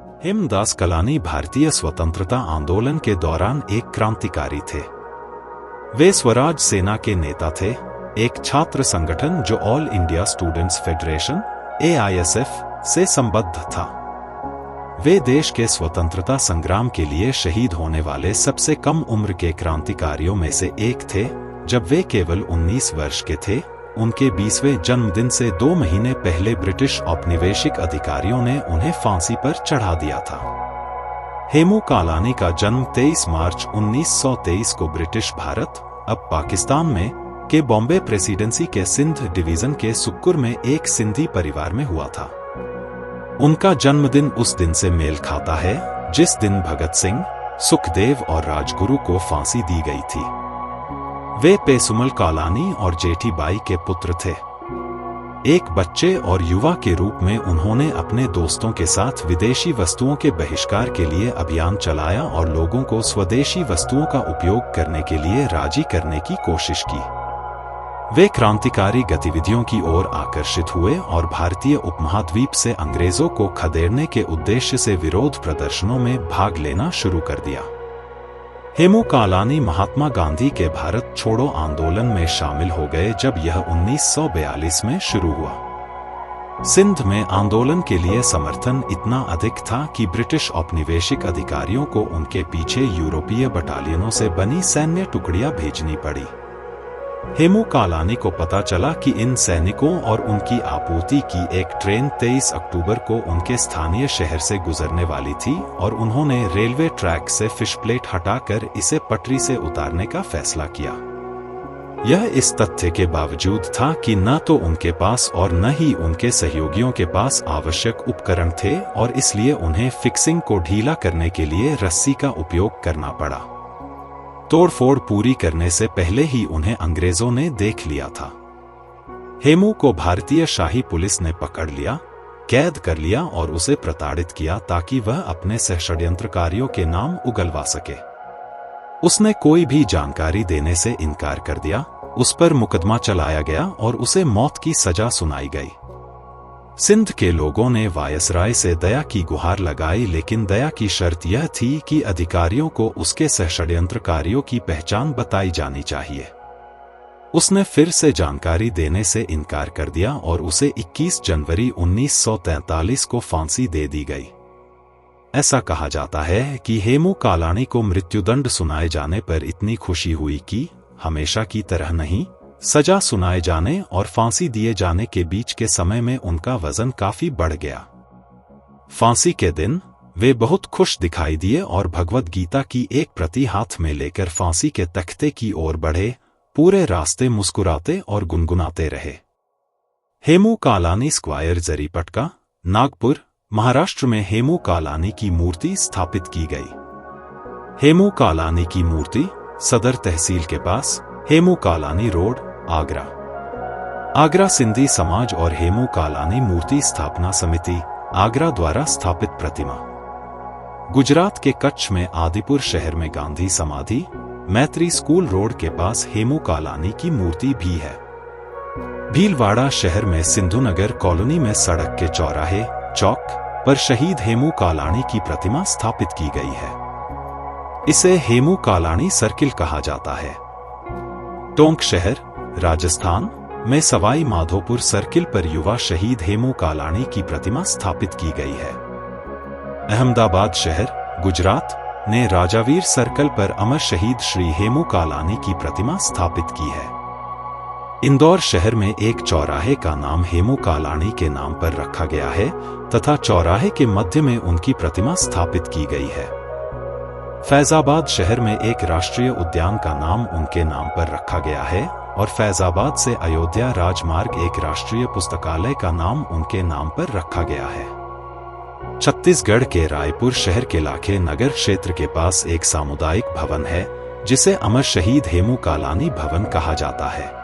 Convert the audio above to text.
हेमदास कलानी भारतीय स्वतंत्रता आंदोलन के दौरान एक क्रांतिकारी थे। वे स्वराज सेना के नेता थे, एक छात्र संगठन जो all India students federation (AISF) से संबद्ध था। वे देश के स्वतंत्रता संग्राम के लिए शहीद होने वाले सबसे कम उम्र के क्रांतिकारियों में से एक थे। जब वे केवल 19 वर्ष के थे, उनके 20वें जन्मदिन से 2 महीने पहले ब्रिटिश औपनिवेशिक अधिकारियों ने उन्हें फांसी पर चढ़ा दिया था। हेमू कालानी का जन्म 23 मार्च 1923 को ब्रिटिश भारत, अब पाकिस्तान में, के बॉम्बे प्रेसिडेंसी के सिंध डिवीजन के सुक्कुर में एक सिंधी परिवार में हुआ था। उनका जन्मदिन उस दिन से मेल खाता है जिस दिन भगत सिंह, सुखदेव और राजगुरु को फांसी दी गई थी। वे पेसुमल कालानी और जेठीबाई के पुत्र थे। एक बच्चे और युवा के रूप में उन्होंने अपने दोस्तों के साथ विदेशी वस्तुओं के बहिष्कार के लिए अभियान चलाया और लोगों को स्वदेशी वस्तुओं का उपयोग करने के लिए राजी करने की कोशिश की। वे क्रांतिकारी गतिविधियों की ओर आकर्षित हुए और भारतीय उपमहाद्वीप से अंग्रेजों को खदेड़ने के उद्देश्य से विरोध प्रदर्शनों में भाग लेना शुरू कर दिया। हेमू कालानी महात्मा गांधी के भारत छोड़ो आंदोलन में शामिल हो गए जब यह 1942 में शुरू हुआ। सिंध में आंदोलन के लिए समर्थन इतना अधिक था कि ब्रिटिश औपनिवेशिक अधिकारियों को उनके पीछे यूरोपीय बटालियनों से बनी सैन्य टुकड़ियां भेजनी पड़ी। हेमू कालानी को पता चला कि इन सैनिकों और उनकी आपूर्ति की एक ट्रेन 23 अक्टूबर को उनके स्थानीय शहर से गुजरने वाली थी और उन्होंने रेलवे ट्रैक से फिश प्लेट हटाकर इसे पटरी से उतारने का फैसला किया। यह इस तथ्य के बावजूद था कि न तो उनके पास और न ही उनके सहयोगियों के पास आवश्यक उपकरण थे और इसलिए उन्हें फिक्सिंग को ढीला करने के लिए रस्सी का उपयोग करना पड़ा। तोड़फोड़ पूरी करने से पहले ही उन्हें अंग्रेजों ने देख लिया था। हेमू को भारतीय शाही पुलिस ने पकड़ लिया, कैद कर लिया और उसे प्रताड़ित किया ताकि वह अपने षड्यंत्रकारियों के नाम उगलवा सके। उसने कोई भी जानकारी देने से इनकार कर दिया, उस पर मुकदमा चलाया गया और उसे मौत की सजा सुनाई गई। सिंध के लोगों ने वायसराय से दया की गुहार लगाई, लेकिन दया की शर्त यह थी कि अधिकारियों को उसके षड्यंत्रकारियों की पहचान बताई जानी चाहिए। उसने फिर से जानकारी देने से इनकार कर दिया और उसे 21 जनवरी 1943 को फांसी दे दी गई। ऐसा कहा जाता है कि हेमू कालानी को मृत्युदंड सुनाए जाने पर इतनी खुशी हुई कि हमेशा की तरह नहीं, सजा सुनाए जाने और फांसी दिए जाने के बीच के समय में उनका वजन काफी बढ़ गया। फांसी के दिन वे बहुत खुश दिखाई दिए और भगवद गीता की एक प्रति हाथ में लेकर फांसी के तख्ते की ओर बढ़े, पूरे रास्ते मुस्कुराते और गुनगुनाते रहे। हेमू कालानी स्क्वायर जरीपटका, नागपुर, महाराष्ट्र में हेमू कालानी की मूर्ति स्थापित की गई। हेमू कालानी की मूर्ति सदर तहसील के पास, हेमू कालानी रोड, आगरा। आगरा सिंधी समाज और हेमू कालानी मूर्ति स्थापना समिति, आगरा द्वारा स्थापित प्रतिमा। गुजरात के कच्छ में आदिपुर शहर में गांधी समाधि, मैत्री स्कूल रोड के पास हेमू कालानी की मूर्ति भी है। भीलवाड़ा शहर में सिंधुनगर कॉलोनी में सड़क के चौराहे चौक पर शहीद हेमू कालानी की प्रतिमा स्थापित की गई है। इसे हेमू कालानी सर्किल कहा जाता है। टोंक शहर, राजस्थान में सवाई माधोपुर सर्किल पर युवा शहीद हेमू कालानी की प्रतिमा स्थापित की गई है। अहमदाबाद शहर, गुजरात ने राजावीर सर्कल पर अमर शहीद श्री हेमू कालानी की प्रतिमा स्थापित की है। इंदौर शहर में एक चौराहे का नाम हेमू कालानी के नाम पर रखा गया है तथा चौराहे के मध्य में उनकी प्रतिमा स्थापित की गई है। फैजाबाद शहर में एक राष्ट्रीय उद्यान का नाम उनके नाम पर रखा गया है और फैजाबाद से अयोध्या राजमार्ग एक राष्ट्रीय पुस्तकालय का नाम उनके नाम पर रखा गया है। छत्तीसगढ़ के रायपुर शहर के लाखे नगर क्षेत्र के पास एक सामुदायिक भवन है जिसे अमर शहीद हेमू कालानी भवन कहा जाता है।